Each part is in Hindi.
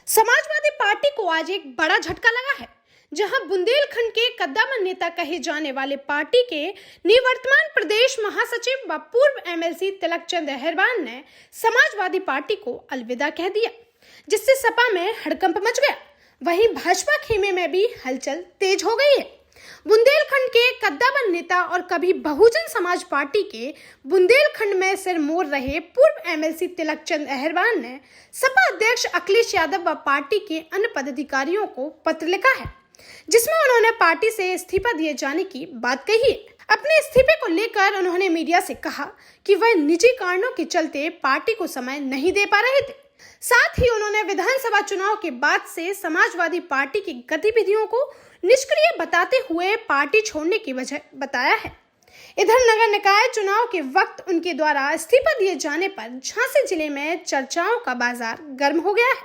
समाजवादी पार्टी को आज एक बड़ा झटका लगा है, जहां बुंदेलखंड के कद्दावर नेता कहे जाने वाले पार्टी के निवर्तमान प्रदेश महासचिव व पूर्व एमएलसी तिलक चंद अहिरवार ने समाजवादी पार्टी को अलविदा कह दिया, जिससे सपा में हड़कंप मच गया। वहीं भाजपा खेमे में भी हलचल तेज हो गई है। बुंदेलखंड के कद्दावर नेता और कभी बहुजन समाज पार्टी के बुंदेलखंड में सिर मोड़ रहे पूर्व एमएलसी तिलक चंद अहिरवार ने सपा अध्यक्ष अखिलेश यादव व पार्टी के अन्य पदाधिकारियों को पत्र लिखा है, जिसमें उन्होंने पार्टी से इस्तीफा दिए जाने की बात कही है। अपने इस्तीफे को लेकर उन्होंने मीडिया से कहा कि वह निजी कारणों के चलते पार्टी को समय नहीं दे पा रहे थे। साथ ही उन्होंने विधानसभा चुनाव के बाद से समाजवादी पार्टी की गतिविधियों को निष्क्रिय बताते हुए पार्टी छोड़ने की वजह बताया है। इधर नगर निकाय चुनाव के वक्त उनके द्वारा इस्तीफा दिए जाने पर झांसी जिले में चर्चाओं का बाजार गर्म हो गया है,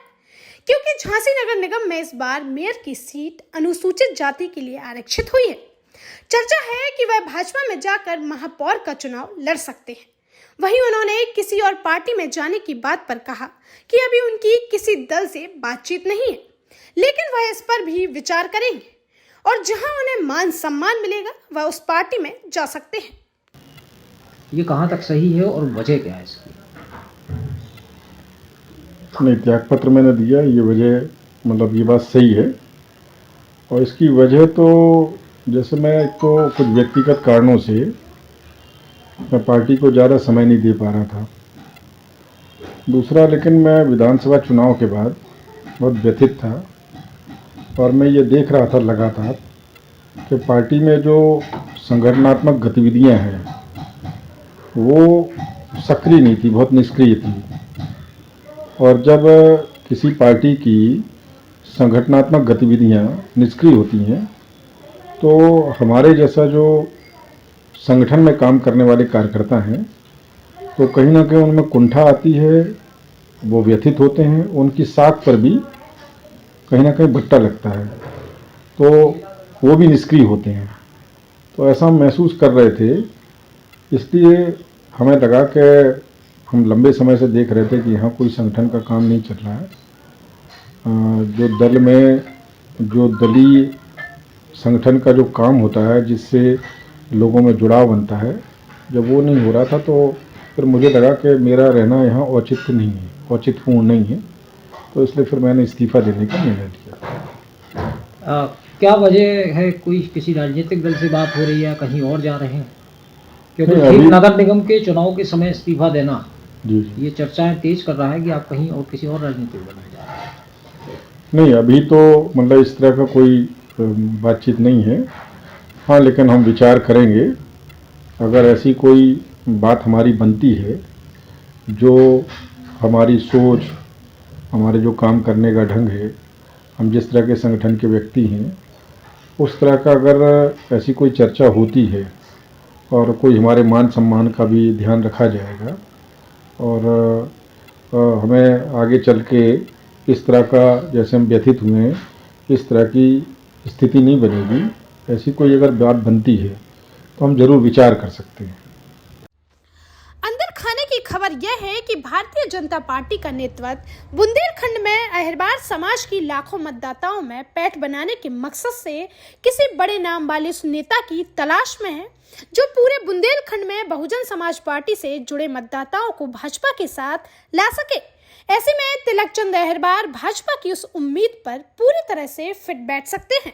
क्योंकि झांसी नगर निगम में इस बार मेयर की सीट अनुसूचित जाति के लिए आरक्षित हुई है। चर्चा है कि वह भाजपा में जाकर महापौर का चुनाव लड़ सकते हैं। वहीं उन्होंने किसी और पार्टी में जाने की बात पर कहा कि अभी उनकी किसी दल से बातचीत नहीं है, लेकिन वह इस पर भी विचार करेंगे और जहां उन्हें मान सम्मान मिलेगा वह उस पार्टी में जा सकते हैं। ये कहाँ तक सही है और वजह क्या है इसकी? नहीं, त्याग पत्र मैंने दिया, ये वजह मतलब ये बात सही है। और इसकी वजह तो जैसे मैं तो कुछ व्यक्तिगत कारणों से मैं पार्टी को ज़्यादा समय नहीं दे पा रहा था। दूसरा, लेकिन मैं विधानसभा चुनाव के बाद बहुत व्यथित था और मैं ये देख रहा था लगातार कि पार्टी में जो संगठनात्मक गतिविधियां हैं वो सक्रिय नहीं थी, बहुत निष्क्रिय थी। और जब किसी पार्टी की संगठनात्मक गतिविधियां निष्क्रिय होती हैं तो हमारे जैसा जो संगठन में काम करने वाले कार्यकर्ता हैं तो कहीं ना कहीं उनमें कुंठा आती है, वो व्यथित होते हैं, उनकी साख पर भी कहीं ना कहीं भट्टा लगता है, तो वो भी निष्क्रिय होते हैं। तो ऐसा हम महसूस कर रहे थे, इसलिए हमें लगा कि हम लंबे समय से देख रहे थे कि यहाँ कोई संगठन का काम नहीं चल रहा है। जो दल में जो दलीय संगठन का जो काम होता है, जिससे लोगों में जुड़ाव बनता है, जब वो नहीं हो रहा था तो फिर मुझे लगा कि मेरा रहना यहाँ औचित्य नहीं है, औचित्यपूर्ण नहीं है। तो इसलिए फिर मैंने इस्तीफा देने का निर्णय लिया। क्या वजह है? कोई किसी राजनीतिक दल से बात हो रही है, कहीं और जा रहे हैं? क्योंकि नगर निगम के चुनाव के समय इस्तीफा देना जी ये चर्चाएं तेज कर रहा है कि आप कहीं और किसी और राजनीतिक दल में जा रहे हैं। नहीं, अभी तो मतलब इस तरह का कोई बातचीत नहीं है। हाँ, लेकिन हम विचार करेंगे, अगर ऐसी कोई बात हमारी बनती है जो हमारी सोच, हमारे जो काम करने का ढंग है, हम जिस तरह के संगठन के व्यक्ति हैं, उस तरह का अगर ऐसी कोई चर्चा होती है और कोई हमारे मान सम्मान का भी ध्यान रखा जाएगा और हमें आगे चल के इस तरह का, जैसे हम व्यथित हुए हैं, इस तरह की स्थिति नहीं बनेगी। ऐसी कोई अगर बात बनती है तो हम जरूर विचार कर सकते हैं। अंदर खाने की खबर यह है कि भारतीय जनता पार्टी का नेतृत्व बुंदेलखंड में अहिरवार समाज की लाखों मतदाताओं में पैठ बनाने के मकसद से किसी बड़े नाम वाले उस नेता की तलाश में है, जो पूरे बुंदेलखंड में बहुजन समाज पार्टी से जुड़े मतदाताओं को भाजपा के साथ ला सके। ऐसे में तिलक चंद अहिरवार भाजपा की उस उम्मीद पर पूरी तरह से फिट बैठ सकते हैं।